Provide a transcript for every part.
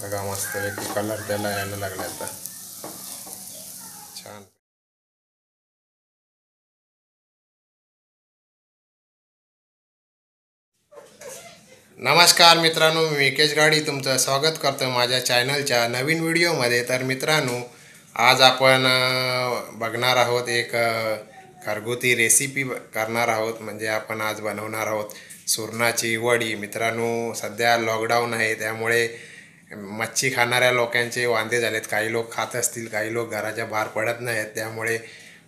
बघा मस्त एक कलर त्याला यायला लागला आता छान। नमस्कार मित्रांनो, मी विकेश गाडी तुमचं स्वागत करतो माझ्या चॅनलच्या नवीन व्हिडिओमध्ये। तर मित्रांनो, आज आपण बघणार आहोत एक घरगुती रेसिपी करणार आहोत। म्हणजे आपण आज बनवणार आहोत सुरणाची वडी। मित्रांनो, सध्या लॉकडाऊन आहे त्यामुळे मच्छी खाणाऱ्या लोकांचे वांदे झालेत। काही लोक खात असतील, काही लोक घराच्या बाहेर पडत नाहीत, त्यामुळे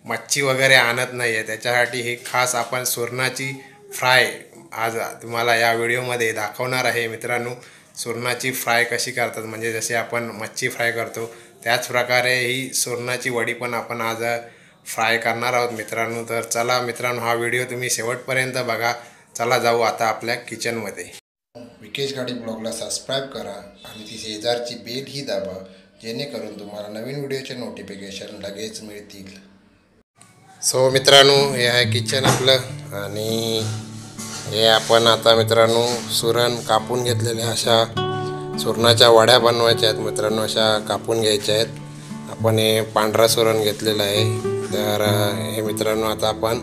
मच्छी वगैरे आणत नाही आहे। त्याच्यासाठी हे खास आपण सुरणाची फ्राय आज तुम्हाला या व्हिडिओमध्ये दाखवणार आहे। मित्रांनो, सुरणाची फ्राय कशी करतात, म्हणजे जसे आपण मच्छी फ्राय करतो त्याच प्रकारे ही सुरणाची वडी पण आपण आज फ्राय करणार आहोत मित्रांनो। तर चला मित्रांनो, हा व्हिडिओ तुम्ही शेवटपर्यंत बघा। चला जाऊ आता आपल्या किचनमध्ये। विकेश गाडी ब्लॉगला सबस्क्राईब करा आणि ती शेजारची बेल ही दाबा, जेणेकरून तुम्हाला नवीन व्हिडिओचे नोटिफिकेशन लगेच मिळतील। सो मित्रांनो, हे आहे किचन आपलं आणि हे आपण आता मित्रांनो सुरण कापून घेतलेल्या अशा सुरणाच्या वड्या बनवायच्या आहेत मित्रांनो। अशा कापून घ्यायच्या आहेत। आपण हे पांढरा सुरण घेतलेलं आहे। तर हे मित्रांनो आता आपण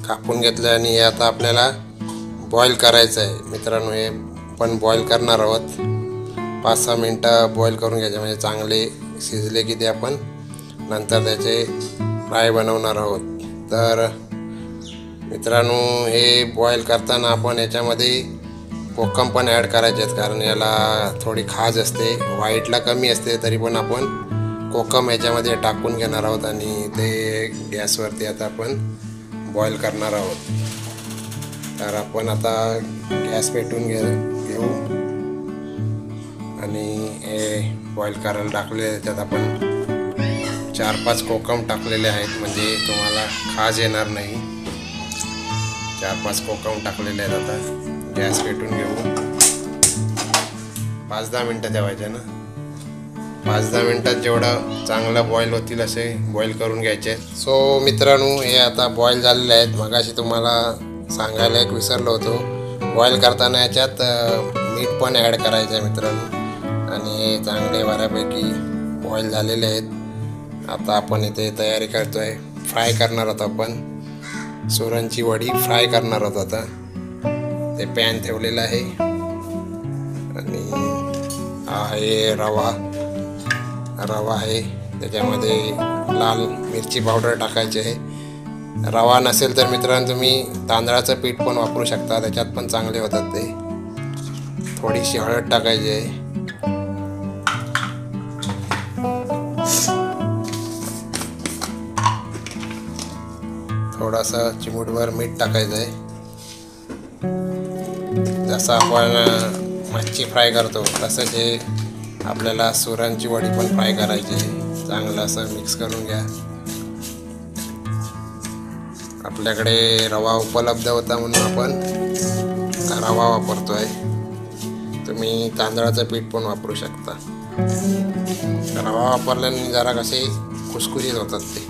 कापून घेतलं आणि हे आता आपल्याला बॉईल करायचं आहे मित्रांनो। हे पण बॉईल करणार आहोत, 5-6 मिनटं बॉईल करून घ्यायचे, म्हणजे चांगले शिजले की ते आपण नंतर त्याचे फ्राय बनवणार आहोत। तर मित्रांनो, हे बॉईल करताना आपण याच्यामध्ये कोकम पण ॲड करायचे आहेत, कारण याला थोडी खाज असते, व्हाईटला कमी असते, तरी पण आपण कोकम याच्यामध्ये टाकून घेणार आहोत आणि ते गॅसवरती आता आपण बॉईल करणार आहोत। तर आपण आता गॅस पेटवून घेऊ आणि हे बॉईल करायला टाकले, त्याच्यात आपण 4-5 कोकम टाकलेले आहेत, म्हणजे तुम्हाला खाज येणार नाही। 4-5 कोकम टाकलेले आहेत। आता गॅस पेटवून घेऊ, 5-10 मिनटं ठेवायचे ना। 5-10 मिनटात जेवढं चांगलं बॉईल होतील असे बॉईल करून घ्यायचे। सो मित्रांनो, हे आता बॉईल झालेले आहेत। मगाशी तुम्हाला सांगायला एक विसरलो होतो, बॉईल करताना याच्यात मीठ पण ॲड करायचं आहे मित्रांनो। आणि हे चांगले बऱ्यापैकी बॉईल झालेले आहेत। आता आपण इथे तयारी करतो आहे, फ्राय करणार आहोत आपण सुरणची वडी फ्राय करणार आहोत। आता ते पॅन ठेवलेलं आहे आणि हा आहे रवा आहे, त्याच्यामध्ये लाल मिरची पावडर टाकायची आहे। रवा नसेल तर मित्रांनो तुम्ही तांदळाचं पीठ पण वापरू शकता, त्याच्यात पण चांगले होतात ते। थोडीशी हळद टाकायची आहे, थोडासा चिमूटभर मीठ टाकायचं आहे। जसं आपण मच्छी फ्राय करतो तसंच हे आपल्याला सुरणची वडी पण फ्राय करायची आहे। चांगलं असं मिक्स करून घ्या। आपल्याकडे रवा उपलब्ध होता म्हणून आपण रवा वापरतोय, तुम्ही तांदळाचं पीठ पण वापरू शकता। रवा वापरल्याने जरा कसे खुसखुशीत होतात ते।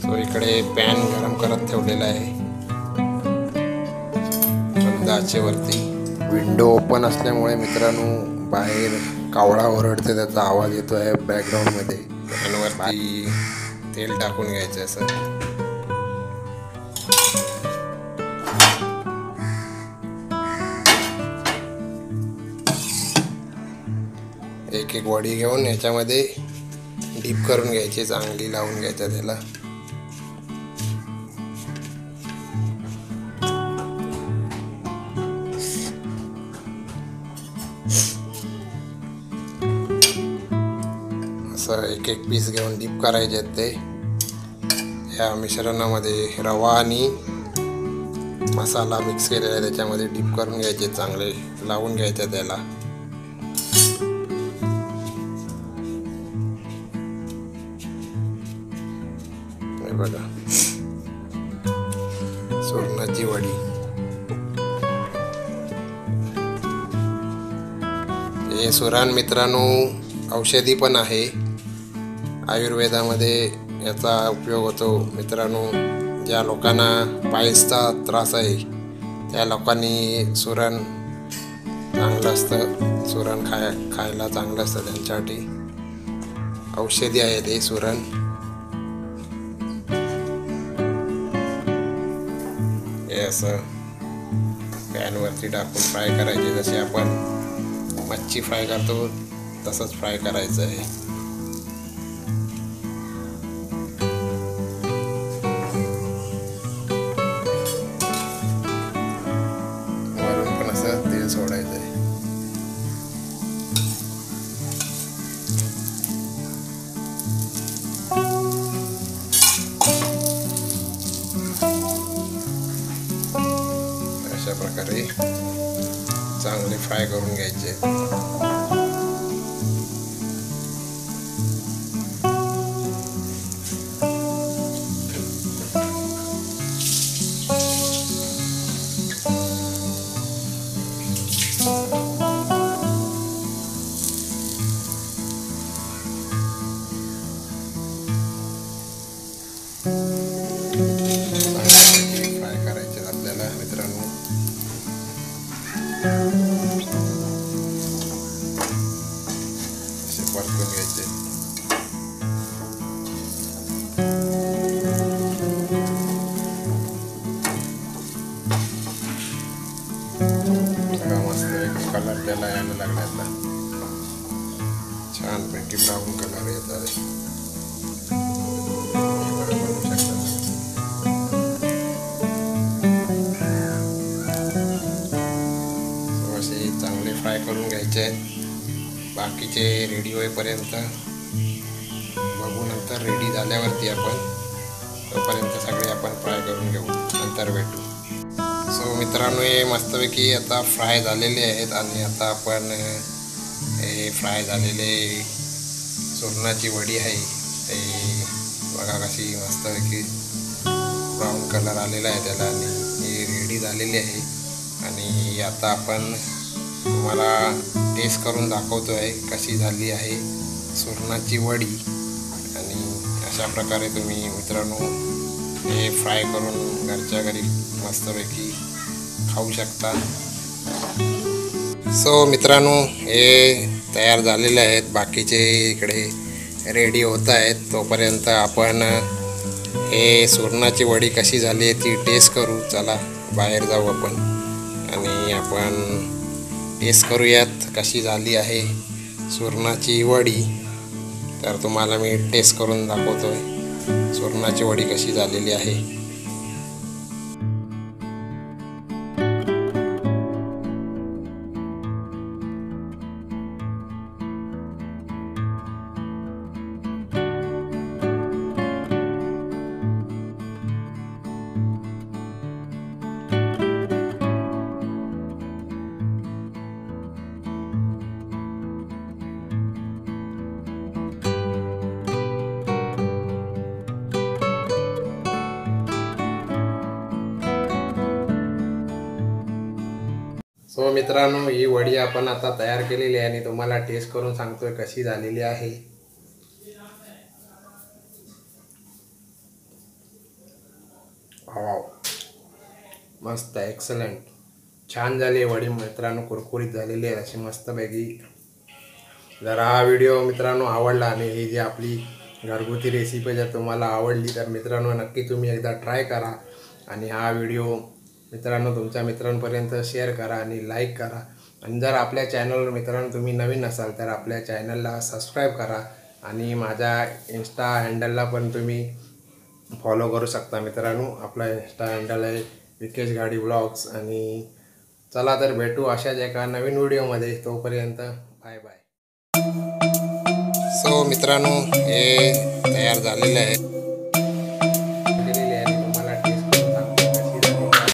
तो इकडे पॅन गरम करत ठेवलेला आहे मंद आचेवरती। विंडो ओपन असल्यामुळे मित्रांनो बाहेर कावळा ओरडते, त्याचा आवाज येतो आहे बॅकग्राऊंडमध्ये। पॅनवरती तेल टाकून घ्यायचं असं। एक वडी घेऊन याच्यामध्ये डीप करून घ्यायची, चांगली लावून घ्यायचं त्याला। असं एक पीस घेऊन डीप करायचे आहेत ते। ह्या मिश्रणामध्ये रवा आणि मसाला मिक्स केलेला आहे, त्याच्यामध्ये डीप करून घ्यायचे, चांगले लावून घ्यायचे त्याला। हे बघा सुरणाची वडी। हे सुरण मित्रांनो औषधी पण आहे, आयुर्वेदामध्ये याचा उपयोग होतो मित्रांनो। ज्या लोकांना पायल्सचा त्रास आहे त्या लोकांनी सुरण चांगलं असतं सुरण, खायला चांगलं असतं त्यांच्यासाठी. औषधी आहे ते सुरण. हे असं पॅनवरती टाकून फ्राय करायचे. जसे आपण मच्छी फ्राय करतो तसंच फ्राय करायचं आहे. वरून पण असं तेल सोडायचं आहे. अशा प्रकारे चांगले फ्राय करून घ्यायचे. फ्राय करायचे आपल्याला मित्रांनो. असे परतून घ्यायचे. मस्त एक कलर त्याला यायला लागला आता. छानपैकी ब्राऊन कलर येत आहे. चांगले फ्राय करून घ्यायचे आहेत. बाकीचे रेडी होईपर्यंत बघू. नंतर रेडी झाल्यावरती आपण तोपर्यंत सगळे आपण फ्राय करून घेऊ. नंतर भेटू. सो मित्रांनो, हे मस्तपैकी आता फ्राय झालेले आहेत. आणि आता आपण हे फ्राय झालेले सुरणाची वडी आहे ते बघा कशी मस्तपैकी ब्राऊन कलर आलेला आहे त्याला. आणि हे रेडी झालेली आहे. आणि आता आपण तुम्हाला टेस्ट करून दाखवतो आहे कशी झाली आहे सुरणाची वडी. आणि अशा प्रकारे तुम्ही मित्रांनो हे फ्राय करून घरच्या घरी मस्तपैकी खाऊ शकता. सो मित्रांनो, हे तयार झालेले आहेत. बाकीचे इकडे रेडी होत आहेत. तोपर्यंत आपण हे सुरणाची वडी कशी झाली आहे ती टेस्ट करू. चला बाहेर जाऊ आपण आणि आपण टेस्ट करूयात कशी झाली आहे सुरणाची वडी. तर तुम्हाला मी टेस्ट करून दाखवतोय सुरणाची वडी कशी झालेली आहे. सो मित्रांनो, ही वडी आपण आता तयार केलेली आहे आणि तुम्हाला टेस्ट करून सांगतोय कशी झालेली आहे. वाव, मस्त, एक्सलंट, छान झाली वडी मित्रांनो. कुरकुरीत झालेली आहे अशी मस्तपैकी. जर हा व्हिडिओ मित्रांनो आवडला आणि ही जी आपली घरगुती रेसिपी जर तुम्हाला आवडली तर मित्रांनो नक्की तुम्ही एकदा ट्राय करा. आणि हा व्हिडिओ मित्रांनो तुमच्या मित्रांपर्यंत शेअर करा आणि लाईक करा. आणि जर आपल्या चॅनलवर मित्रांनो तुम्ही नवीन असाल तर आपल्या चॅनलला सबस्क्राईब करा. आणि माझ्या इन्स्टा हँडलला पण तुम्ही फॉलो करू शकता मित्रांनो. आपला इन्स्टा हँडल आहे विकेश गाडी ब्लॉग्स. आणि चला तर भेटू अशाच एका नवीन व्हिडिओमध्ये. तोपर्यंत बाय बाय. सो मित्रांनो, हे तयार झालेलं आहे.